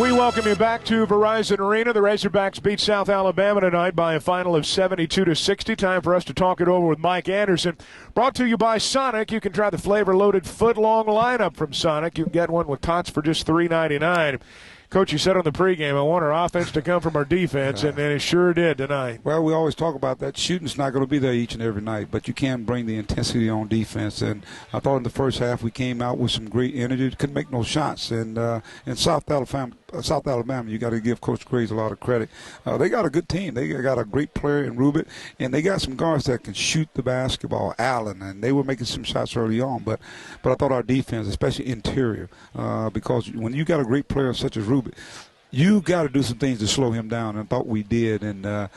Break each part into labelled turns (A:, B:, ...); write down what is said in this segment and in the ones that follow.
A: We welcome you back to Verizon Arena. The Razorbacks beat South Alabama tonight by a final of 72-60. Time for us to talk it over with Mike Anderson. Brought to you by Sonic. You can try the flavor-loaded foot-long lineup from Sonic. You can get one with tots for just $3.99. Coach, you said on the pregame, I want our offense to come from our defense, and it sure did tonight.
B: Well, we always talk about that. Shooting's not going to be there each and every night, but you can bring the intensity on defense. And I thought in the first half we came out with some great energy. Couldn't make no shots. And in South Alabama, you got to give Coach Graves a lot of credit. They got a good team. They got a great player in Rubit, and they got some guards that can shoot the basketball. Allen, and they were making some shots early on. But I thought our defense, especially interior, because when you got a great player such as Rubit, you got to do some things to slow him down, and I thought we did. And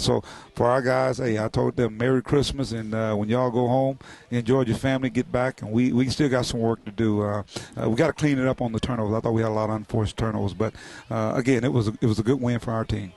B: so for our guys, hey, I told them Merry Christmas, and when y'all go home, enjoy your family, get back, and we still got some work to do. We got to clean it up on the turnovers. I thought we had a lot of unforced turnovers, but again, it was a good win for our team.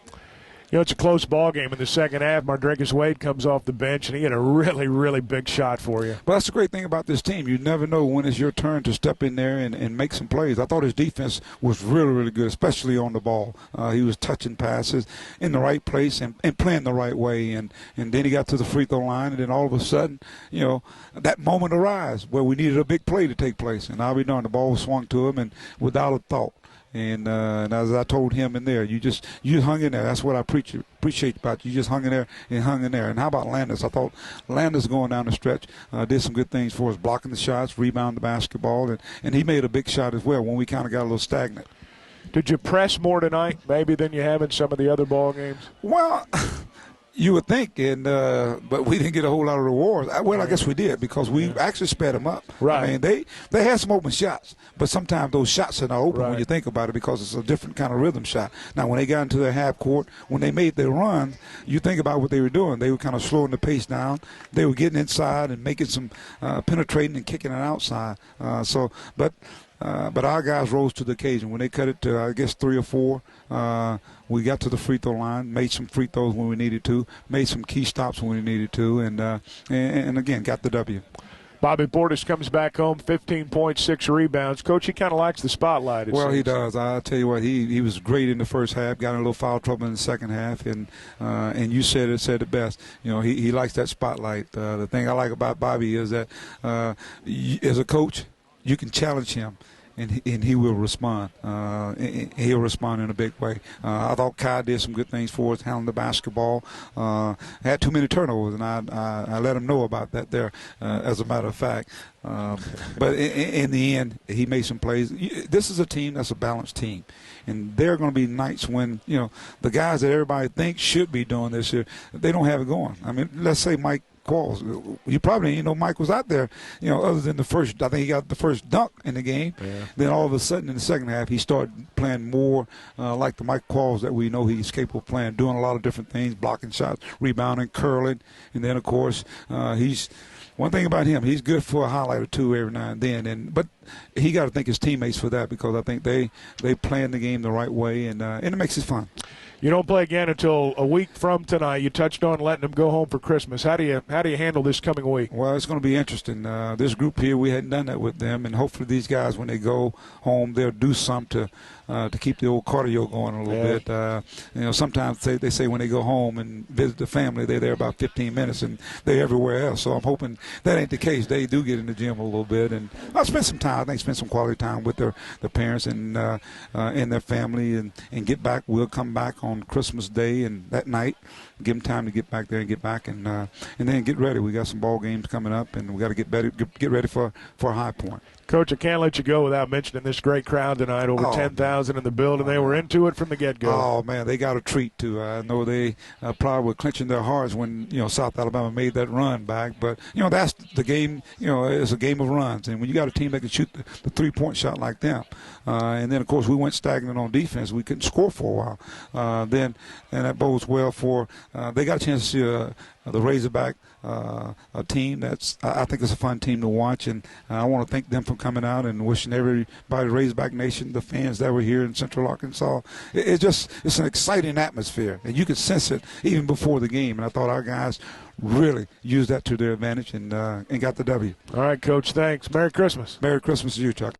A: You know, it's a close ball game in the second half. Mardragus Wade comes off the bench, and he had a really, really big shot for you.
B: But that's the great thing about this team. You never know when it's your turn to step in there and make some plays. I thought his defense was really, really good, especially on the ball. He was touching passes in the right place and playing the right way. And then he got to the free throw line, and then all of a sudden, you know, that moment arrives where we needed a big play to take place. And I'll be darned, the ball was swung to him, and without a thought. And as I told him in there, you hung in there. That's what I appreciate about you. You just hung in there and hung in there. And how about Landis? I thought Landis going down the stretch did some good things for us, blocking the shots, rebounding the basketball, and he made a big shot as well when we kind of got a little stagnant.
A: Did you press more tonight maybe than you have in some of the other ball games?
B: Well, you would think, but we didn't get a whole lot of rewards. Well, I guess we did because we actually sped them up.
A: Right.
B: I mean, they had some open shots, but sometimes those shots are not open when you think about it because it's a different kind of rhythm shot. Now, when they got into their half court, when they made their run, you think about what they were doing. They were kind of slowing the pace down. They were getting inside and making some penetrating and kicking it outside. But our guys rose to the occasion. When they cut it to, I guess, 3 or 4, we got to the free throw line, made some free throws when we needed to, made some key stops when we needed to, and again, got the W.
A: Bobby Portis comes back home, 15.6 rebounds. Coach, he kind of likes the spotlight.
B: Well, he does. I'll tell you what, he was great in the first half, got in a little foul trouble in the second half, and you said it best. You know, he likes that spotlight. The thing I like about Bobby is that as a coach, you can challenge him, and he will respond. He'll respond in a big way. I thought Kai did some good things for us, handling the basketball. Had too many turnovers, and I let him know about that there, as a matter of fact. But in the end, he made some plays. This is a team that's a balanced team. And there are going to be nights when, you know, the guys that everybody thinks should be doing this year, they don't have it going. I mean, let's say Mike Qualls. You probably didn't know Mike was out there, you know, other than the first. I think he got the first dunk in the game. Yeah. Then all of a sudden in the second half, he started playing more like the Mike Qualls that we know he's capable of playing, doing a lot of different things, blocking shots, rebounding, curling. And then, of course, one thing about him, he's good for a highlight or two every now and then. But he got to thank his teammates for that because I think they playing the game the right way, and it makes it fun.
A: You don't play again until a week from tonight. You touched on letting them go home for Christmas. How do you handle this coming week?
B: Well, it's going to be interesting. This group here, we hadn't done that with them, and hopefully these guys, when they go home, they'll do something to keep the old cardio going a little bit. You know, sometimes they say when they go home and visit the family, they're there about 15 minutes, and they're everywhere else. So I'm hoping that ain't the case. They do get in the gym a little bit, and I'll spend some time. I think spend some quality time with their parents and their family, and get back. We'll come back on Christmas Day and that night, give them time to get back there and get back, and then get ready. We got some ball games coming up, and we got to get ready for High Point.
A: Coach, I can't let you go without mentioning this great crowd tonight. Over 10,000 in the building. They were into it from the get-go.
B: Oh, man, they got a treat, too. I know they probably were clenching their hearts when, you know, South Alabama made that run back. But, you know, that's the game. You know, it's a game of runs. And when you got a team that can shoot the three-point shot like them, and then, of course, we went stagnant on defense. We couldn't score for a while. And that bodes well for they got a chance to see the Razorback a team that's I think it's a fun team to watch, and I want to thank them for coming out and wishing everybody, Razorback Nation, the fans that were here in Central Arkansas. It's an exciting atmosphere, and you could sense it even before the game. And I thought our guys really used that to their advantage and got the W.
A: All right, Coach. Thanks. Merry Christmas.
B: Merry Christmas to you, Chuck.